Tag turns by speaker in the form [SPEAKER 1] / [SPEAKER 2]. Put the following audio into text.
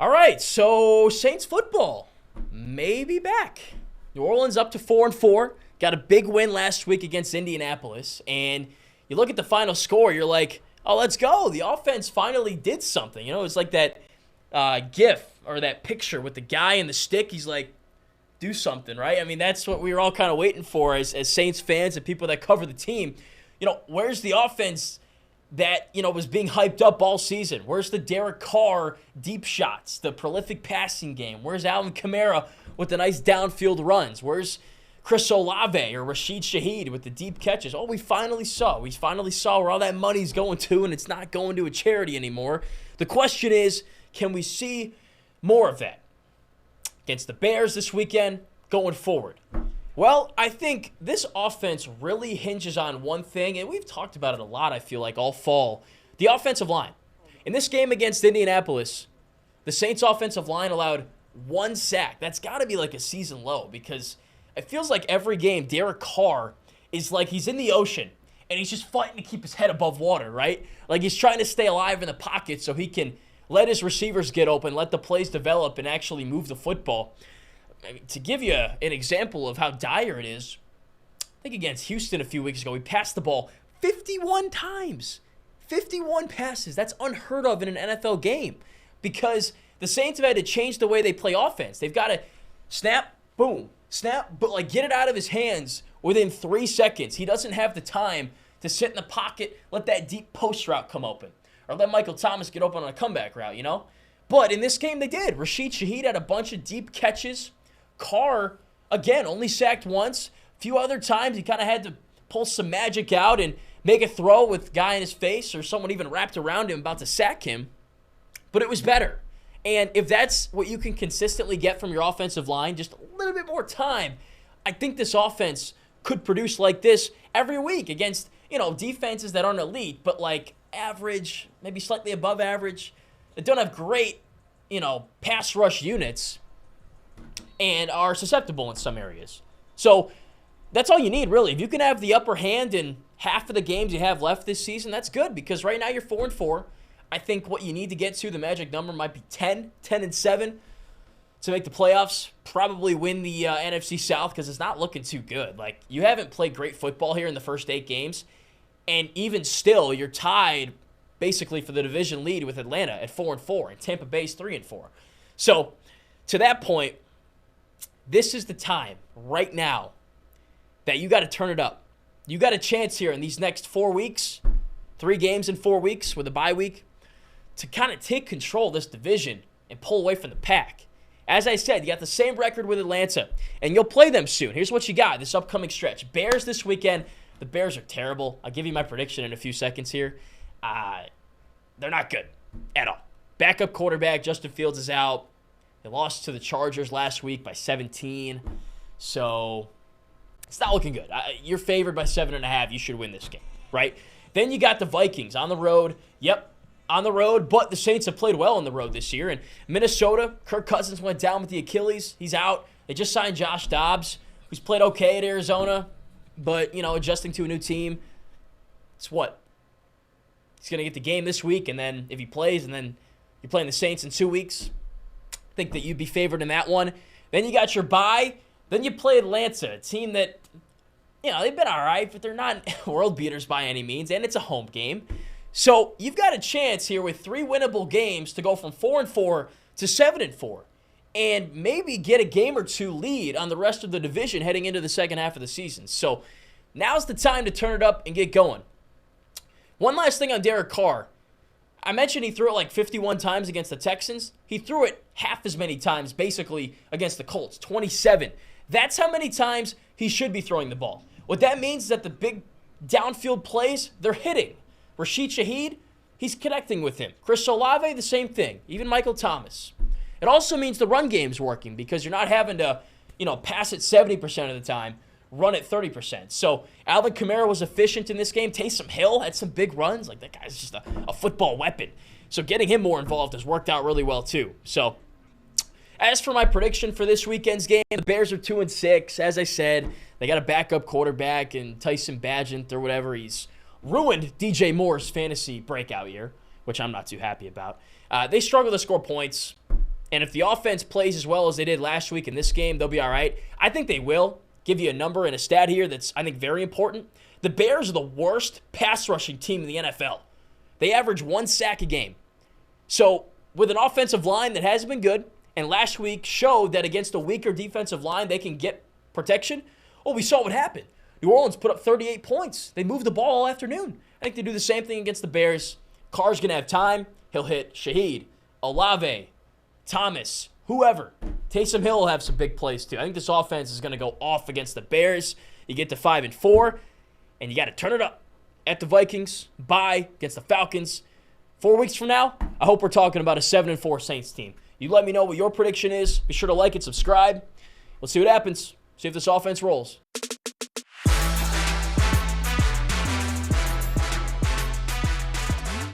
[SPEAKER 1] All right, so Saints football may be back. New Orleans up to 4-4. Got a big win last week against Indianapolis. And you look at the final score, you're like, oh, let's go. The offense finally did something. You know, it's like that GIF or that picture with the guy and the stick. He's like, do something, right? I mean, that's what we were all kind of waiting for as Saints fans and people that cover the team. You know, where's the offense that, you know, was being hyped up all season? Where's the Derek Carr deep shots, the prolific passing game? Where's Alvin Kamara with the nice downfield runs? Where's Chris Olave or Rashid Shaheed with the deep catches? Oh, we finally saw where all that money's going to, and it's not going to a charity anymore. The question is, can we see more of that against the Bears this weekend going forward? Well, I think this offense really hinges on one thing, and we've talked about it a lot, I feel like, all fall. The offensive line. In this game against Indianapolis, the Saints offensive line allowed 1 sack. That's got to be like a season low, because it feels like every game Derek Carr is like he's in the ocean, and he's just fighting to keep his head above water, right? Like he's trying to stay alive in the pocket so he can let his receivers get open, let the plays develop, and actually move the football. I mean, to give you an example of how dire it is, I think against Houston a few weeks ago, we passed the ball 51 times. 51 passes. That's unheard of in an NFL game because the Saints have had to change the way they play offense. They've got to snap, boom, snap, but like get it out of his hands within 3 seconds. He doesn't have the time to sit in the pocket, let that deep post route come open, or let Michael Thomas get open on a comeback route, you know? But in this game, they did. Rashid Shaheed had a bunch of deep catches. Carr, again, only sacked once. A few other times, he kind of had to pull some magic out and make a throw with a guy in his face or someone even wrapped around him about to sack him. But it was better. And if that's what you can consistently get from your offensive line, just a little bit more time, I think this offense could produce like this every week against, you know, defenses that aren't elite, but like average, maybe slightly above average, that don't have great, you know, pass rush units and are susceptible in some areas. So that's all you need, really. If you can have the upper hand in half of the games you have left this season, that's good because right now you're 4-4. I think what you need to get to, the magic number might be 10-7 to make the playoffs, probably win the NFC South because it's not looking too good. Like, you haven't played great football here in the first 8 games, and even still, you're tied basically for the division lead with Atlanta at 4-4, and Tampa Bay's 3-4. So, to that point, this is the time right now that you got to turn it up. You got a chance here in these next 4 weeks, 3 games in 4 weeks with a bye week, to kind of take control of this division and pull away from the pack. As I said, you got the same record with Atlanta, and you'll play them soon. Here's what you got this upcoming stretch. Bears this weekend. The Bears are terrible. I'll give you my prediction in a few seconds here. They're not good at all. Backup quarterback Justin Fields is out. They lost to the Chargers last week by 17. So it's not looking good. You're favored by 7.5. You should win this game, right? Then you got the Vikings on the road. Yep, on the road, but the Saints have played well on the road this year. And Minnesota, Kirk Cousins went down with the Achilles. He's out. They just signed Josh Dobbs, who's played okay at Arizona, but, you know, adjusting to a new team. It's what? He's going to get the game this week, and then if he plays, and then you're playing the Saints in 2 weeks, I think that you'd be favored in that one. Then you got your bye. Then you play Atlanta, a team that, you know, they've been all right, but they're not world beaters by any means, and it's a home game. So you've got a chance here with 3 winnable games to go from 4-4 to 7-4 and maybe get a game or 2 lead on the rest of the division heading into the second half of the season. So now's the time to turn it up and get going. One last thing on Derek Carr. I mentioned he threw it like 51 times against the Texans. He threw it half as many times basically against the Colts, 27. That's how many times he should be throwing the ball. What that means is that the big downfield plays, they're hitting. Rashid Shaheed, he's connecting with him. Chris Olave, the same thing. Even Michael Thomas. It also means the run game's working because you're not having to, you know, pass it 70% of the time, run it 30%. So Alvin Kamara was efficient in this game. Taysom Hill had some big runs. Like, that guy's just a football weapon. So getting him more involved has worked out really well too. So as for my prediction for this weekend's game, the Bears are 2-6. As I said, they got a backup quarterback and Tyson Bagent or whatever. He's ruined DJ Moore's fantasy breakout year, which I'm not too happy about. They struggle to score points. And if the offense plays as well as they did last week in this game, they'll be all right. I think they will. Give you a number and a stat here that's, I think, very important. The Bears are the worst pass rushing team in the NFL. They average 1 sack a game. So with an offensive line that hasn't been good, and last week showed that against a weaker defensive line they can get protection, well, we saw what happened. New Orleans put up 38 points. They moved the ball all afternoon. I think they do the same thing against the Bears. Carr's going to have time. He'll hit Shaheed, Olave, Thomas, whoever. Taysom Hill will have some big plays too. I think this offense is going to go off against the Bears. You get to 5-4, and you got to turn it up at the Vikings. Bye against the Falcons. 4 weeks from now, I hope we're talking about a 7-4 Saints team. You let me know what your prediction is. Be sure to like and subscribe. We'll see what happens. See if this offense rolls.